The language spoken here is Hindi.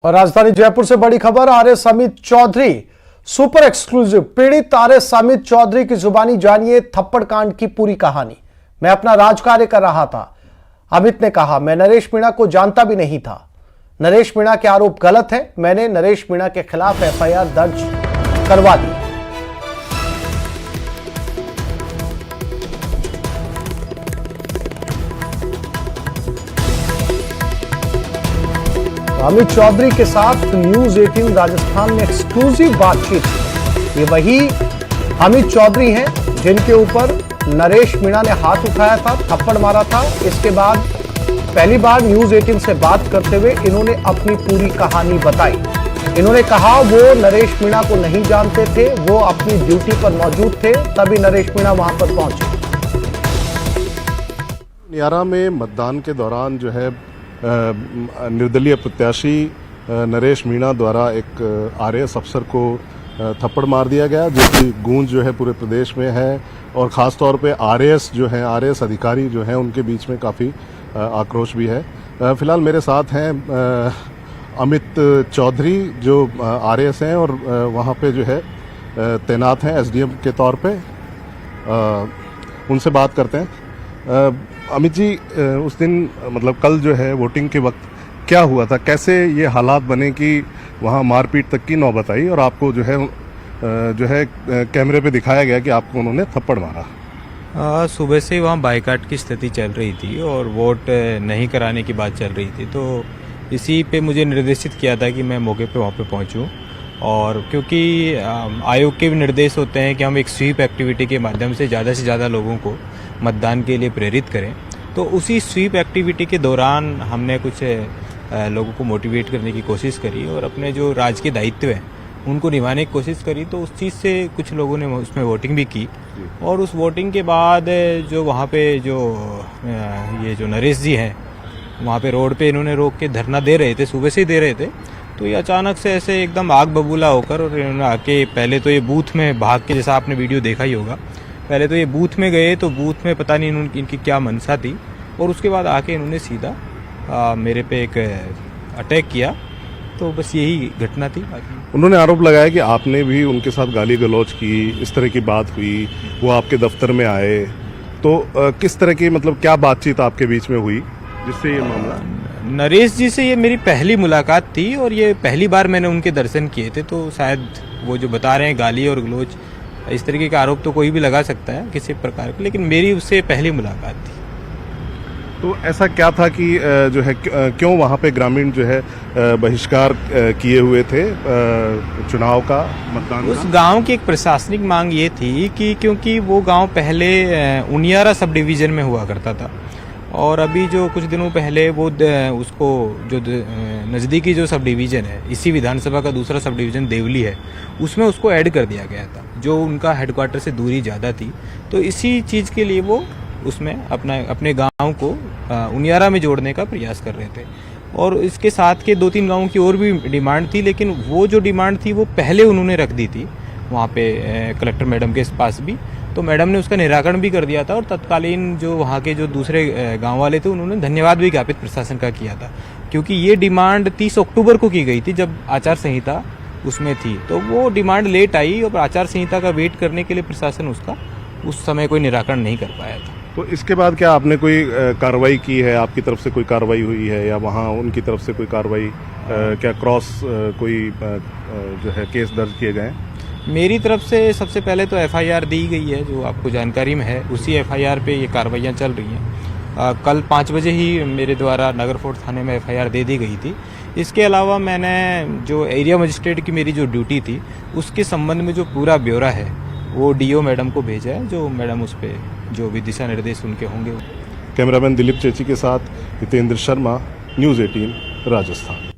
और राजधानी जयपुर से बड़ी खबर। RS Amit Chaudhary super exclusive. पीड़ित आरएस अमित चौधरी की जुबानी जानिए थप्पड़ कांड की पूरी कहानी। मैं अपना राजकार्य कर रहा था, अमित ने कहा। मैं नरेश मीणा को जानता भी नहीं था। नरेश मीणा के आरोप गलत है। मैंने नरेश मीणा के खिलाफ एफआईआर दर्ज करवा दी। अमित चौधरी के साथ न्यूज 18 राजस्थान में एक्सक्लूसिव बातचीत। ये वही अमित चौधरी हैं जिनके ऊपर नरेश मीणा ने हाथ उठाया था, थप्पड़ मारा था। इसके बाद पहली बार न्यूज 18 से बात करते हुए इन्होंने अपनी पूरी कहानी बताई। इन्होंने कहा वो नरेश मीणा को नहीं जानते थे, वो अपनी ड्यूटी पर मौजूद थे, तभी नरेश मीणा वहां पर पहुंचे। नियारा में मतदान के दौरान जो है निर्दलीय प्रत्याशी नरेश मीणा द्वारा एक आरएएस अफसर को थप्पड़ मार दिया गया, जिसकी गूंज जो है पूरे प्रदेश में है। और ख़ास तौर पे आरएएस जो है, आरएएस अधिकारी जो हैं, उनके बीच में काफ़ी आक्रोश भी है। फिलहाल मेरे साथ हैं अमित चौधरी जो आरएएस हैं और वहाँ पे जो है तैनात हैं एसडीएम के तौर पे। उनसे बात करते हैं। अमित जी, उस दिन मतलब कल जो है वोटिंग के वक्त क्या हुआ था, कैसे ये हालात बने कि वहाँ मारपीट तक की नौबत आई और आपको जो है कैमरे पे दिखाया गया कि आपको उन्होंने थप्पड़ मारा? सुबह से वहाँ बाइकाट की स्थिति चल रही थी और वोट नहीं कराने की बात चल रही थी, तो इसी पे मुझे निर्देशित किया था कि मैं मौके पे वहाँ पे पहुँचूँ। और क्योंकि आयोग के भी निर्देश होते हैं कि हम एक स्वीप एक्टिविटी के माध्यम से ज़्यादा लोगों को मतदान के लिए प्रेरित करें, तो उसी स्वीप एक्टिविटी के दौरान हमने कुछ लोगों को मोटिवेट करने की कोशिश करी और अपने जो राज्य के दायित्व हैं उनको निभाने की कोशिश करी। तो उस चीज़ से कुछ लोगों ने उसमें वोटिंग भी की और उस वोटिंग के बाद जो वहाँ पे ये जो नरेश जी हैं वहाँ पे रोड पे इन्होंने रोक के धरना दे रहे थे, सुबह से ही दे रहे थे। तो ये अचानक से ऐसे एकदम आग बबूला होकर और इन्होंने आके पहले तो ये बूथ में भाग के, जैसा आपने वीडियो देखा ही होगा, पहले तो ये बूथ में गए, तो बूथ में पता नहीं इनकी क्या मनसा थी और उसके बाद आके इन्होंने सीधा मेरे पे एक अटैक किया। तो बस यही घटना थी। उन्होंने आरोप लगाया कि आपने भी उनके साथ गाली गलौज की, इस तरह की बात हुई, वो आपके दफ्तर में आए, तो किस तरह की मतलब क्या बातचीत आपके बीच में हुई जिससे ये मामला? नरेश जी से ये मेरी पहली मुलाकात थी और ये पहली बार मैंने उनके दर्शन किए थे, तो शायद वो जो बता रहे हैं गाली और गलौज, इस तरीके का आरोप तो कोई भी लगा सकता है किसी प्रकार का, लेकिन मेरी उससे पहली मुलाकात थी। तो ऐसा क्या था कि जो है क्यों वहाँ पे ग्रामीण जो है बहिष्कार किए हुए थे चुनाव का, मतदान का? उस गांव की एक प्रशासनिक मांग ये थी कि क्योंकि वो गांव पहले उनियारा सब डिवीज़न में हुआ करता था और अभी जो कुछ दिनों पहले वो उसको जो नज़दीकी जो सब डिवीज़न है, इसी विधानसभा का दूसरा सब डिवीज़न देवली है, उसमें उसको ऐड कर दिया गया था, जो उनका हेडक्वार्टर से दूरी ज़्यादा थी। तो इसी चीज़ के लिए वो उसमें अपने गांव को उनियारा में जोड़ने का प्रयास कर रहे थे। और इसके साथ के 2-3 गाँव की और भी डिमांड थी, लेकिन वो जो डिमांड थी वो पहले उन्होंने रख दी थी वहाँ पे कलेक्टर मैडम के पास भी, तो मैडम ने उसका निराकरण भी कर दिया था। और तत्कालीन जो वहाँ के जो दूसरे गांव वाले थे उन्होंने धन्यवाद भी ज्ञापित प्रशासन का किया था, क्योंकि ये डिमांड 30 अक्टूबर को की गई थी जब आचार संहिता उसमें थी। तो वो डिमांड लेट आई और आचार संहिता का वेट करने के लिए प्रशासन उसका उस समय कोई निराकरण नहीं कर पाया था। तो इसके बाद क्या आपने कोई कार्रवाई की है, आपकी तरफ से कोई कार्रवाई हुई है या वहाँ उनकी तरफ से कोई कार्रवाई, क्या क्रॉस कोई जो है केस दर्ज किए गए? मेरी तरफ से सबसे पहले तो एफआईआर दी गई है, जो आपको जानकारी में है, उसी एफआईआर पे ये कार्रवाइयाँ चल रही हैं। कल 5 बजे ही मेरे द्वारा नगर फोर्ट थाने में एफआईआर दे दी गई थी। इसके अलावा मैंने जो एरिया मजिस्ट्रेट की मेरी जो ड्यूटी थी उसके संबंध में जो पूरा ब्यौरा है वो डीओ मैडम को भेजा है, जो मैडम उस पर जो भी दिशा निर्देश उनके होंगे। कैमरामैन दिलीप चेची के साथ हितेंद्र शर्मा, न्यूज़ 18 राजस्थान।